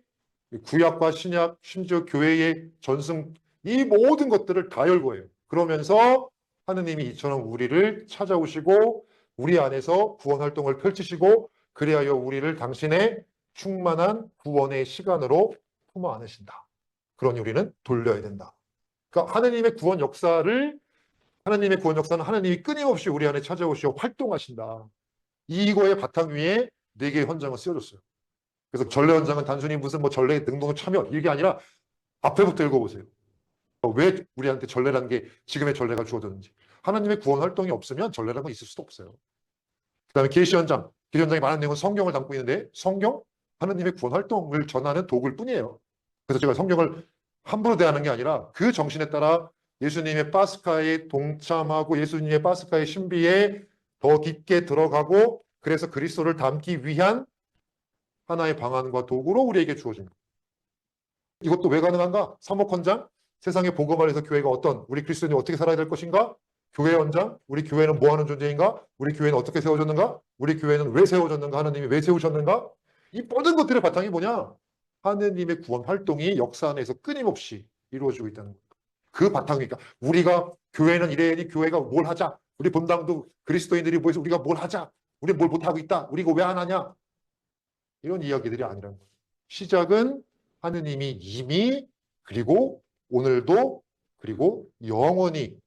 구약과 신약, 심지어 교회의 전승, 이 모든 것들을 다 열거해요. 그러면서 하느님이 이처럼 우리를 찾아오시고 우리 안에서 구원 활동을 펼치시고 그리하여 우리를 당신의 충만한 구원의 시간으로 품어 안으신다. 그러니 우리는 돌려야 된다. 그러니까 하나님의 구원 역사는 하나님이 끊임없이 우리 안에 찾아오시어 활동하신다. 이거의 바탕 위에 네 개의 현장을 쓰여줬어요. 그래서 전례 현장은 단순히 무슨 뭐 전례 능동 참여 이게 아니라 앞에부터 읽어보세요. 왜 우리한테 전례라는 게 지금의 전례가 주어졌는지. 하나님의 구원 활동이 없으면 전례라는 건 있을 수도 없어요. 그다음에 계시 현장. 계시 현장에 많은 내용은 성경을 담고 있는데 성경 하나님의 구원 활동을 전하는 도구일 뿐이에요. 그래서 제가 성경을 함부로 대하는 게 아니라 그 정신에 따라 예수님의 파스카에 동참하고 예수님의 파스카의 신비에 더 깊게 들어가고 그래서 그리스도를 담기 위한 하나의 방안과 도구로 우리에게 주어집니다. 이것도 왜 가능한가? 사목 헌장, 세상의 복음 안에서 교회가 우리 그리스도인이 어떻게 살아야 될 것인가? 교회 헌장, 우리 교회는 뭐 하는 존재인가? 우리 교회는 어떻게 세워졌는가? 우리 교회는 왜 세워졌는가? 하나님이 왜 세우셨는가? 이 모든 것들의 바탕이 뭐냐? 하느님의 구원 활동이 역사 안에서 끊임없이 이루어지고 있다는 거예요. 그 바탕이니까 우리가 교회는 이래니 교회가 뭘 하자? 우리 본당도 그리스도인들이 모여서 우리가 뭘 하자? 우리 뭘 못하고 있다? 우리가 왜 안 하냐? 이런 이야기들이 아니라는 거예요. 시작은 하느님이 이미 그리고 오늘도 그리고 영원히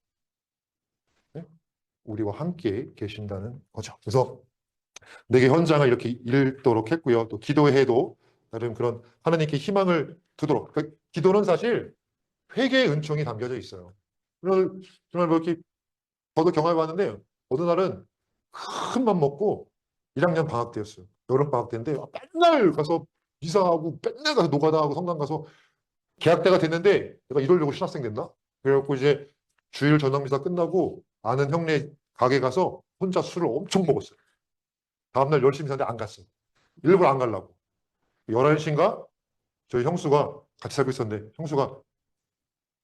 우리와 함께 계신다는 거죠. 그래서 내게 현장을 이렇게 읽도록 했고요. 또 기도해도 나름 그런 하나님께 희망을 두도록. 그러니까 기도는 사실 회개의 은총이 담겨져 있어요. 정말 뭐 이렇게 저도 경험해 봤는데 어느 날은 큰 맘 먹고 1학년 방학 때였어요. 여름 방학 때인데 맨날 가서 이사하고 맨날 가서 노가다하고 성당 가서 계약 때가 됐는데 내가 이러려고 신학생 됐나? 그래갖고 이제 주일 저녁 미사 끝나고 아는 형네 가게 가서 혼자 술을 엄청 먹었어요. 다음날 열심히 사는데 안 갔어요. 일부러 안 가려고. 11시인가 저희 형수가 같이 살고 있었는데 형수가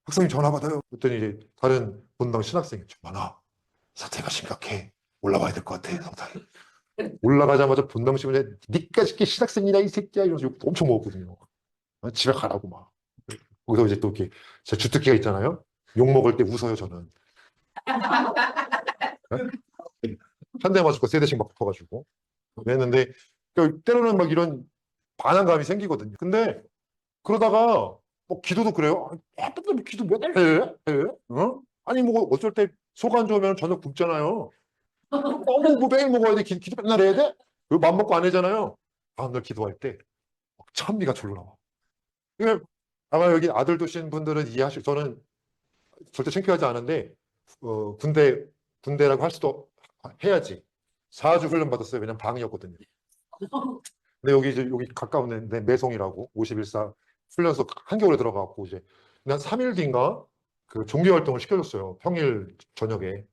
학생님 전화 받아요. 그랬더니 이제 다른 본당 신학생이 많아. 사태가 심각해. 올라와야 될 것 같아. 성당. 올라가자마자 본당심에 니까 쉽게 신학생이냐 이 새끼야 이러면서 욕 엄청 먹었거든요. 집에 가라고 막. 거기서 이제 또 이렇게 제 주특기가 있잖아요. 욕 먹을 때 웃어요 저는. 한 대 맞고 세 대씩 막 붙어가지고 그랬는데 때로는 막 이런 반항감이 생기거든요. 근데 그러다가 뭐 기도도 그래요. 맨날 기도 맨날 해? 어? 아니 뭐 어쩔 때 속 안 좋으면 저녁 굶잖아요. 너무 뭐 매일 먹어야 돼? 기도 맨날 해야 돼? 맘 먹고 안 하잖아요. 다음날 기도할 때 찬미가 절로 나와. 그러니까 아마 여기 아들 두신 분들은 이해하실. 저는 절대 창피하지 않은데 군대라고 할 수도 해야지. 4주 훈련 받았어요. 왜냐면 방이었거든요. 근데 여기 가까운 데 매송이라고 51사 훈련소 한겨울에 들어가고 이제 한 3일 뒤인가 그 종교 활동을 시켜줬어요. 평일 저녁에.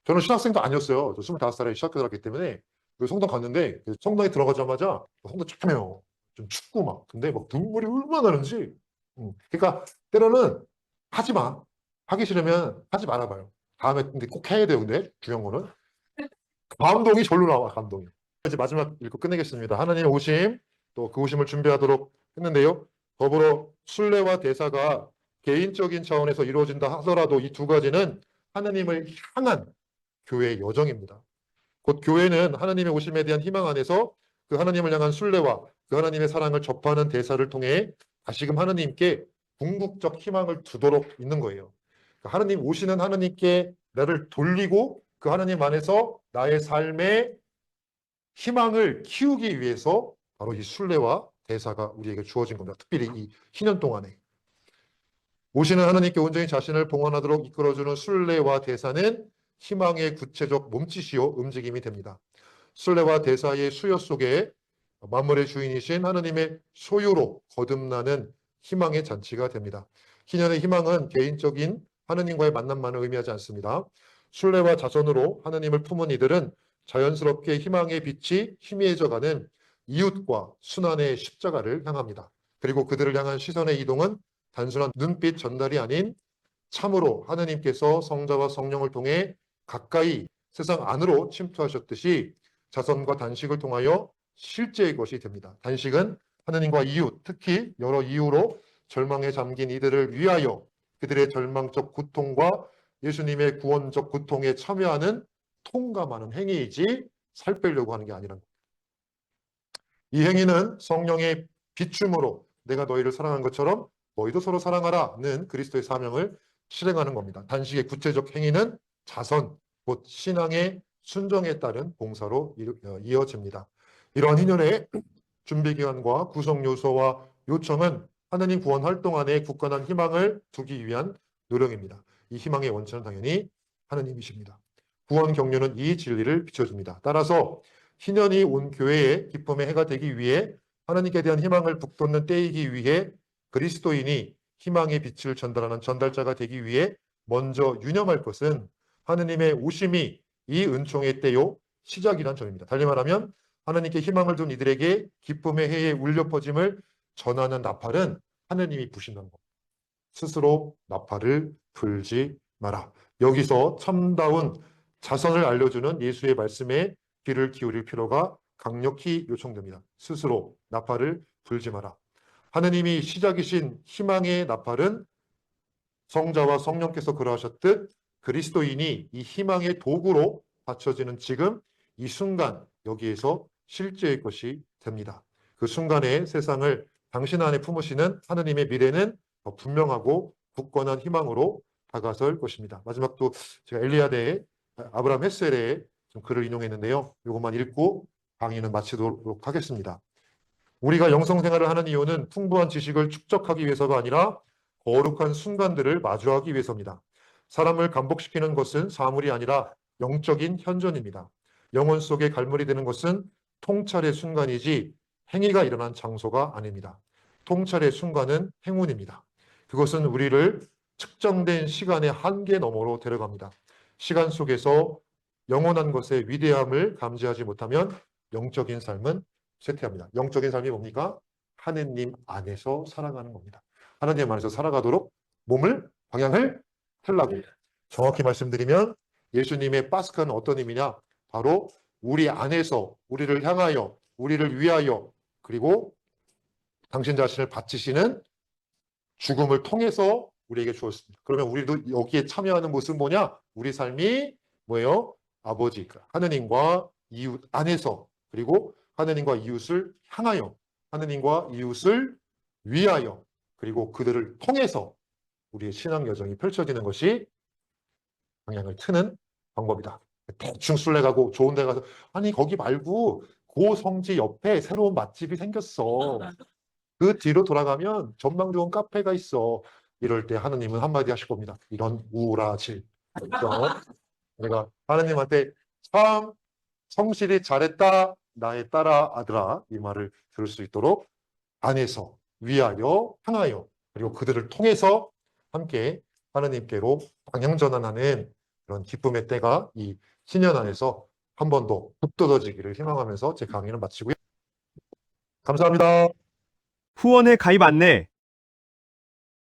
저는 신학생도 아니었어요. 저 25살에 신학교 들어갔기 때문에 그 성당 갔는데 성당에 들어가자마자 성당 참해요. 좀 춥고 막. 근데 막 눈물이 얼마나 나는지. 그러니까 때로는 하지 마. 하기 싫으면 하지 말아봐요. 다음에 근데 꼭 해야 돼요. 근데 중요한 거는 감동이 절로 나와. 감동이. 이제 마지막 읽고 끝내겠습니다. 하나님의 오심 또 그 오심을 준비하도록 했는데요. 더불어 순례와 대사가 개인적인 차원에서 이루어진다 하더라도 이 두 가지는 하나님을 향한 교회의 여정입니다. 곧 교회는 하나님의 오심에 대한 희망 안에서 그 하나님을 향한 순례와 그 하나님의 사랑을 접하는 대사를 통해 다시금 하나님께 궁극적 희망을 두도록 있는 거예요. 하나님 오시는 하나님께 나를 돌리고 그 하나님 안에서 나의 삶의 희망을 키우기 위해서 바로 이 순례와 대사가 우리에게 주어진 겁니다. 특별히 이 희년 동안에 오시는 하나님께 온전히 자신을 봉헌하도록 이끌어주는 순례와 대사는 희망의 구체적 몸짓이요 움직임이 됩니다. 순례와 대사의 수요 속에 만물의 주인이신 하나님의 소유로 거듭나는 희망의 잔치가 됩니다. 희년의 희망은 개인적인 하나님과의 만남만을 의미하지 않습니다. 순례와 자선으로 하나님을 품은 이들은 자연스럽게 희망의 빛이 희미해져가는 이웃과 순환의 십자가를 향합니다. 그리고 그들을 향한 시선의 이동은 단순한 눈빛 전달이 아닌 참으로 하느님께서 성자와 성령을 통해 가까이 세상 안으로 침투하셨듯이 자선과 단식을 통하여 실제의 것이 됩니다. 단식은 하느님과 이웃, 특히 여러 이유로 절망에 잠긴 이들을 위하여 그들의 절망적 고통과 예수님의 구원적 고통에 참여하는 통감하는 행위이지 살 빼려고 하는 게 아니란 겁니다. 이 행위는 성령의 비춤으로 내가 너희를 사랑한 것처럼 너희도 서로 사랑하라는 그리스도의 사명을 실행하는 겁니다. 단식의 구체적 행위는 자선, 곧 신앙의 순종에 따른 봉사로 이어집니다. 이러한 희년의 준비기간과 구성 요소와 요청은 하느님 구원 활동 안에 굳건한 희망을 두기 위한 노력입니다. 이 희망의 원천은 당연히 하느님이십니다. 구원 경륜은 이 진리를 비춰줍니다. 따라서 희년이 온 교회의 기쁨의 해가 되기 위해 하나님께 대한 희망을 북돋는 때이기 위해 그리스도인이 희망의 빛을 전달하는 전달자가 되기 위해 먼저 유념할 것은 하느님의 오심이 이 은총의 때요 시작이란 점입니다. 달리 말하면 하나님께 희망을 둔 이들에게 기쁨의 해에 울려 퍼짐을 전하는 나팔은 하느님이 부신다는 겁니다. 스스로 나팔을 불지 마라. 여기서 참다운 자선을 알려주는 예수의 말씀에 귀를 기울일 필요가 강력히 요청됩니다. 스스로 나팔을 불지 마라. 하느님이 시작이신 희망의 나팔은 성자와 성령께서 그러하셨듯 그리스도인이 이 희망의 도구로 받쳐지는 지금 이 순간 여기에서 실제의 것이 됩니다. 그 순간에 세상을 당신 안에 품으시는 하느님의 미래는 더 분명하고 굳건한 희망으로 다가설 것입니다. 마지막 또 제가 엘리야대의 아브라함 햇셀의 좀 글을 인용했는데요. 이것만 읽고 강의는 마치도록 하겠습니다. 우리가 영성생활을 하는 이유는 풍부한 지식을 축적하기 위해서가 아니라 거룩한 순간들을 마주하기 위해서입니다. 사람을 감복시키는 것은 사물이 아니라 영적인 현존입니다. 영혼 속에 갈물이 되는 것은 통찰의 순간이지 행위가 일어난 장소가 아닙니다. 통찰의 순간은 행운입니다. 그것은 우리를 측정된 시간의 한계 너머로 데려갑니다. 시간 속에서 영원한 것의 위대함을 감지하지 못하면 영적인 삶은 쇠퇴합니다. 영적인 삶이 뭡니까? 하느님 안에서 살아가는 겁니다. 하느님 안에서 살아가도록 몸을 방향을 틀라고. 정확히 말씀드리면 예수님의 파스카는 어떤 의미냐? 바로 우리 안에서 우리를 향하여 우리를 위하여 그리고 당신 자신을 바치시는 죽음을 통해서 우리에게 주었습니다. 그러면 우리도 여기에 참여하는 모습은 뭐냐? 우리 삶이 뭐예요? 아버지, 하느님과 이웃 안에서 그리고 하느님과 이웃을 향하여 하느님과 이웃을 위하여 그리고 그들을 통해서 우리의 신앙 여정이 펼쳐지는 것이 방향을 트는 방법이다. 대충 술래 가고 좋은 데 가서 아니 거기 말고 고성지 옆에 새로운 맛집이 생겼어. 그 뒤로 돌아가면 전망 좋은 카페가 있어. 이럴 때 하느님은 한마디 하실 겁니다. 이런 우라질. 내가 하느님한테 참 성실히 잘했다. 나의 딸아 아들아 이 말을 들을 수 있도록 안에서 위하여 향하여 그리고 그들을 통해서 함께 하느님께로 방향전환하는 그런 기쁨의 때가 이 신년 안에서 한 번 더 북돋아지기를 희망하면서 제 강의를 마치고요. 감사합니다. 후원회 가입 안내